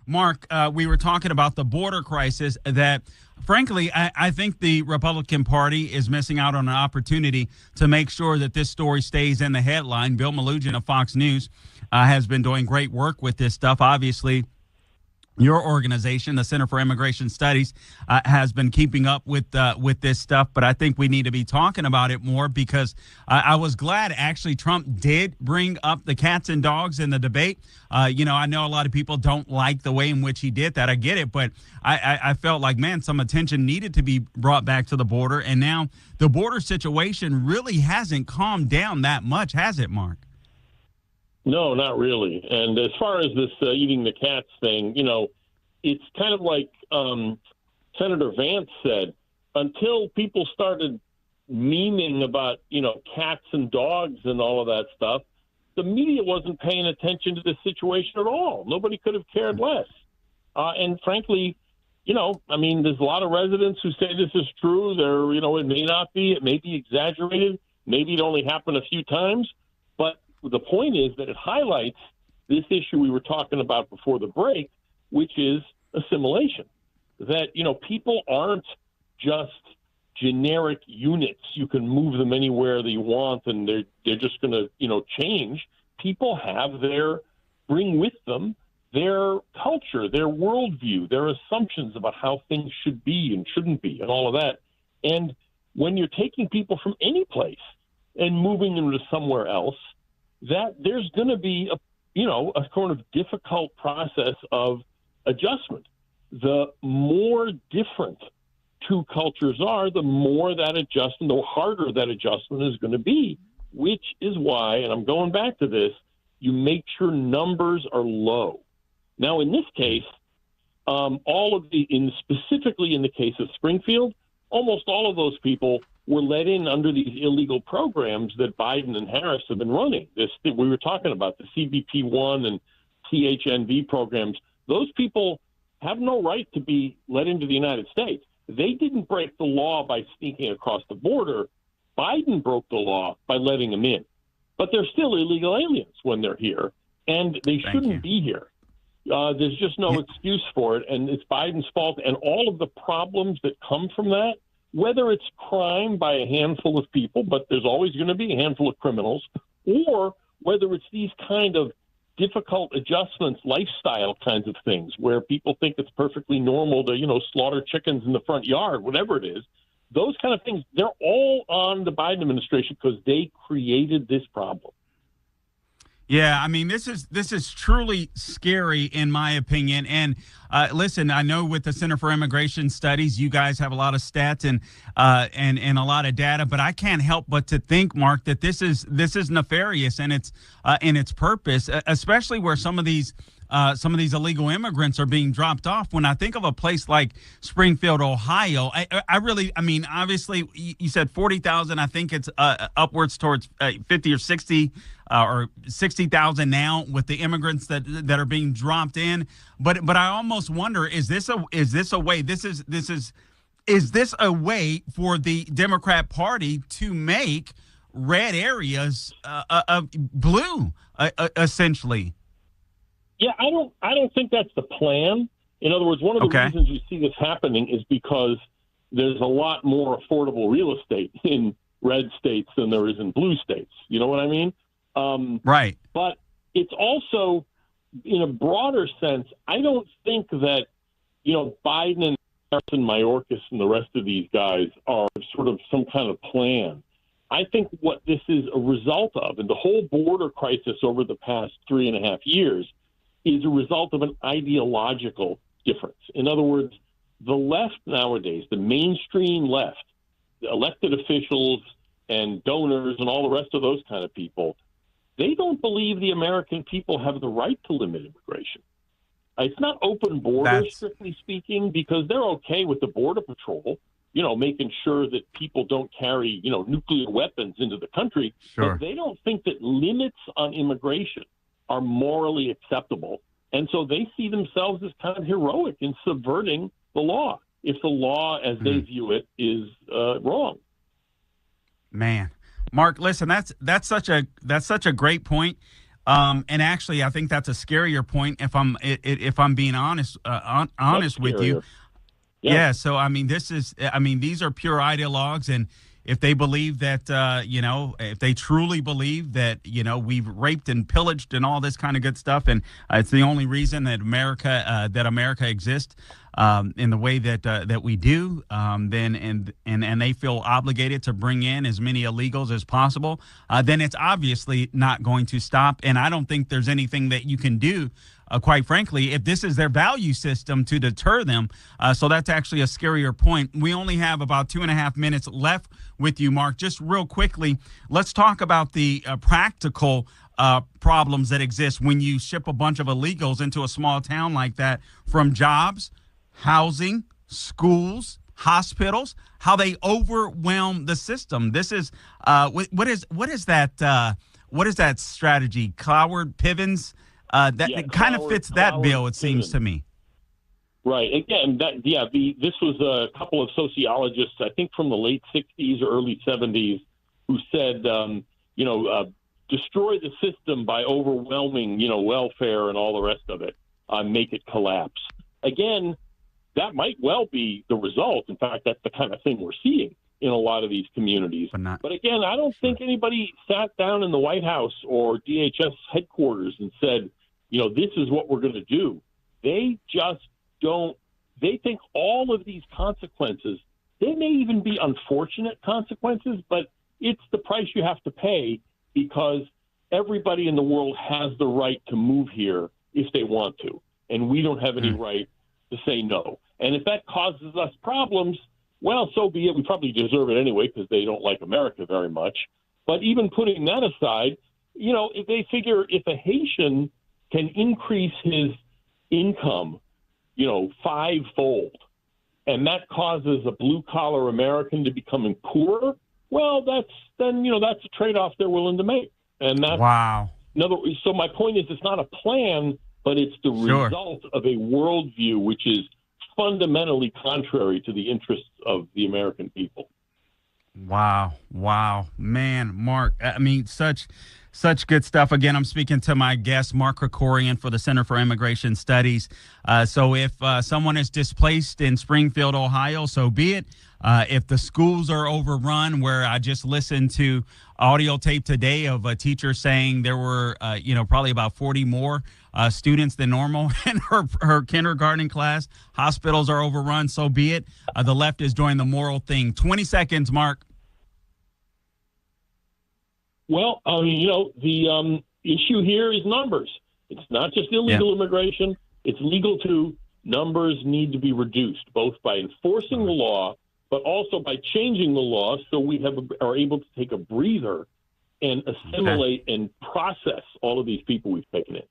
Mark, we were talking about the border crisis that, frankly, I think the Republican Party is missing out on an opportunity to make sure that this story stays in the headline. Bill Malugin of Fox News has been doing great work with this stuff. Obviously, your organization, the Center for Immigration Studies, has been keeping up with this stuff, but I think we need to be talking about it more because I was glad actually Trump did bring up the cats and dogs in the debate. I know a lot of people don't like the way in which he did that. I get it, but I felt like, man, some attention needed to be brought back to the border, and now the border situation really hasn't calmed down that much, has it, Mark? No, not really. And as far as this eating the cats thing, it's kind of like Senator Vance said, until people started memeing about, cats and dogs and all of that stuff, the media wasn't paying attention to this situation at all. Nobody could have cared less. And frankly, there's a lot of residents who say this is true. It may not be. It may be exaggerated. Maybe it only happened a few times. But the point is that it highlights this issue we were talking about before the break, which is assimilation. That, people aren't just generic units. You can move them anywhere that you want, and they're just going to, change. People bring with them their culture, their worldview, their assumptions about how things should be and shouldn't be, and all of that. And when you're taking people from any place and moving them to somewhere else, that there's going to be a kind of difficult process of adjustment. The more different two cultures are, the more that adjustment, the harder that adjustment is going to be, which is why, and I'm going back to this, you make sure numbers are low. Now, in this case, specifically in the case of Springfield, almost all of those people were let in under these illegal programs that Biden and Harris have been running. We were talking about the CBP-1 and THNV programs. Those people have no right to be let into the United States. They didn't break the law by sneaking across the border. Biden broke the law by letting them in. But they're still illegal aliens when they're here, and they shouldn't be here. There's just no excuse for it, and it's Biden's fault. And all of the problems that come from that, whether it's crime by a handful of people, but there's always going to be a handful of criminals, or whether it's these kind of difficult adjustments, lifestyle kinds of things, where people think it's perfectly normal to, slaughter chickens in the front yard, whatever it is, those kind of things, they're all on the Biden administration because they created this problem. Yeah, this is truly scary in my opinion. And listen, I know with the Center for Immigration Studies, you guys have a lot of stats and a lot of data, but I can't help but to think, Mark, that this is nefarious in its purpose, especially where some of these illegal immigrants are being dropped off. When I think of a place like Springfield, Ohio, obviously you said 40,000. I think it's upwards towards 50 or 60 or 60,000 now with the immigrants that are being dropped in. But I almost wonder, is this a way for the Democrat Party to make red areas blue, essentially? Yeah, I don't think that's the plan. In other words, one of the reasons you see this happening is because there's a lot more affordable real estate in red states than there is in blue states. You know what I mean? Right. But it's also, in a broader sense, I don't think that, Biden and Harrison, Mayorkas and the rest of these guys are sort of some kind of plan. I think what this is a result of, and the whole border crisis over the past 3.5 years, is a result of an ideological difference. In other words, the left nowadays, the mainstream left, the elected officials and donors and all the rest of those kind of people, they don't believe the American people have the right to limit immigration. It's not open borders, strictly speaking, because they're okay with the Border Patrol, making sure that people don't carry, nuclear weapons into the country. Sure. But they don't think that limits on immigration are morally acceptable. And so they see themselves as kind of heroic in subverting the law if the law, as they view it, is wrong. Man, Mark, listen, that's such a great point. And actually, I think that's a scarier point. If I'm being honest, honest with you. Yeah. So I mean, these are pure ideologues, and if they believe that, if they truly believe that, we've raped and pillaged and all this kind of good stuff, and it's the only reason that America exists in the way that we do, then and they feel obligated to bring in as many illegals as possible, then it's obviously not going to stop. And I don't think there's anything that you can do, quite frankly, if this is their value system, to deter them. So that's actually a scarier point. We only have about 2.5 minutes left with you, Mark. Just real quickly, let's talk about the practical problems that exist when you ship a bunch of illegals into a small town like that, from jobs, housing, schools, hospitals, how they overwhelm the system. This is what is that strategy? Cloward Pivens? It kind of fits that bill, it seems to me. Right. Again, this was a couple of sociologists, I think from the late 60s or early 70s, who said, destroy the system by overwhelming, welfare and all the rest of it, make it collapse. Again, that might well be the result. In fact, that's the kind of thing we're seeing in a lot of these communities. But again, I don't think anybody sat down in the White House or DHS headquarters and said, this is what we're going to do. They just don't. They think all of these consequences, they may even be unfortunate consequences, but it's the price you have to pay because everybody in the world has the right to move here if they want to. And we don't have any right to say no. And if that causes us problems, well, so be it. We probably deserve it anyway because they don't like America very much. But even putting that aside, if they figure if a Haitian can increase his income, fivefold, and that causes a blue-collar American to become poorer, well, that's a trade-off they're willing to make. And that's wow. So my point is, it's not a plan, but it's the result of a worldview which is fundamentally contrary to the interests of the American people. Wow, man, Mark. I mean, such good stuff. Again, I'm speaking to my guest, Mark Krikorian, for the Center for Immigration Studies. So if someone is displaced in Springfield, Ohio, so be it. If the schools are overrun, where I just listened to audio tape today of a teacher saying there were, probably about 40 more students than normal in her kindergarten class. Hospitals are overrun, so be it. The left is doing the moral thing. 20 seconds, Mark. Well, the issue here is numbers. It's not just illegal immigration. It's legal too. Numbers need to be reduced, both by enforcing the law, but also by changing the law so we are able to take a breather and assimilate and process all of these people we've taken in.